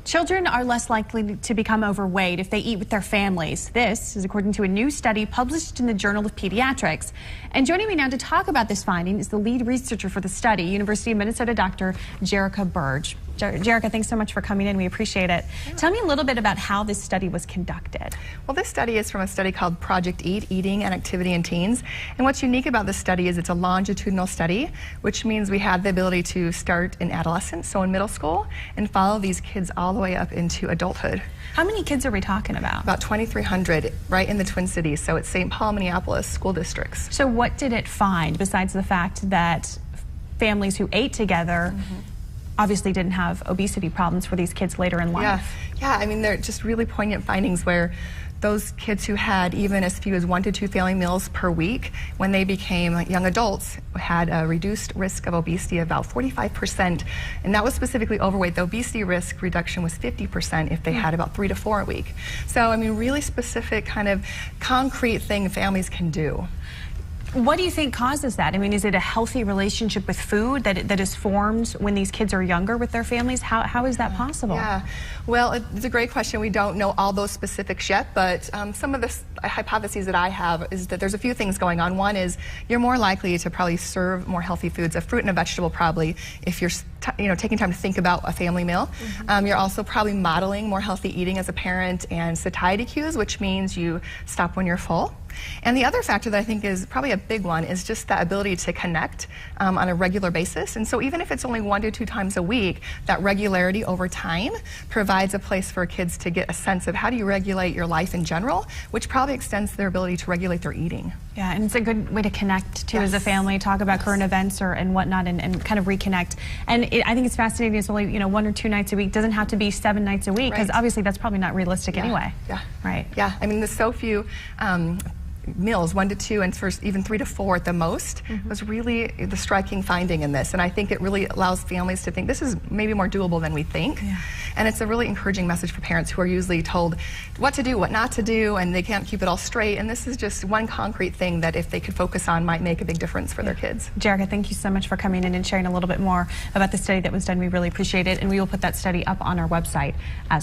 Children are less likely to become overweight if they eat with their families. This is according to a new study published in the Journal of Pediatrics. And joining me now to talk about this finding is the lead researcher for the study, University of Minnesota Dr. Jerica Burge. Jerica, thanks so much for coming in. We appreciate it. Tell me a little bit about how this study was conducted. Well, this study is from a study called Project EAT, Eating and Activity in Teens. And what's unique about this study is it's a longitudinal study, which means we had the ability to start in adolescence, so in middle school, and follow these kids all the way up into adulthood. How many kids are we talking about? About 2,300 right in the Twin Cities, so it's St. Paul, Minneapolis school districts. So what did it find besides the fact that families who ate together obviously didn't have obesity problems for these kids later in life? Yeah, I mean, they're just really poignant findings where those kids who had even as few as 1 to 2 family meals per week, when they became young adults, had a reduced risk of obesity of about 45%, and that was specifically overweight. The obesity risk reduction was 50% if they had about 3 to 4 a week. So, I mean, really specific kind of concrete thing families can do. What do you think causes that? I mean, is it a healthy relationship with food that is formed when these kids are younger with their families? How is that possible? Yeah, well, it's a great question. We don't know all those specifics yet, but some of the hypotheses that I have is that there's a few things going on. One is you're more likely to probably serve more healthy foods, a fruit and a vegetable probably, if you're taking time to think about a family meal. You're also probably modeling more healthy eating as a parent, and satiety cues, which means you stop when you're full. And the other factor that I think is probably a big one is just that ability to connect on a regular basis. And so even if it's only 1 to 2 times a week, that regularity over time provides a place for kids to get a sense of how do you regulate your life in general, which probably extends their ability to regulate their eating. Yeah, and it's a good way to connect too as a family, talk about current events and whatnot, and kind of reconnect. And I think it's fascinating. It's only 1 or 2 nights a week. It doesn't have to be 7 nights a week, because obviously that's probably not realistic anyway. Yeah. Right. Yeah. I mean, there's so few meals, 1 to 2 and even 3 to 4 at the most, was really the striking finding in this. And I think it really allows families to think this is maybe more doable than we think. And it's a really encouraging message for parents who are usually told what to do, what not to do, and they can't keep it all straight. And this is just one concrete thing that if they could focus on might make a big difference for their kids. Jerica, thank you so much for coming in and sharing a little bit more about the study that was done. We really appreciate it, and we will put that study up on our website as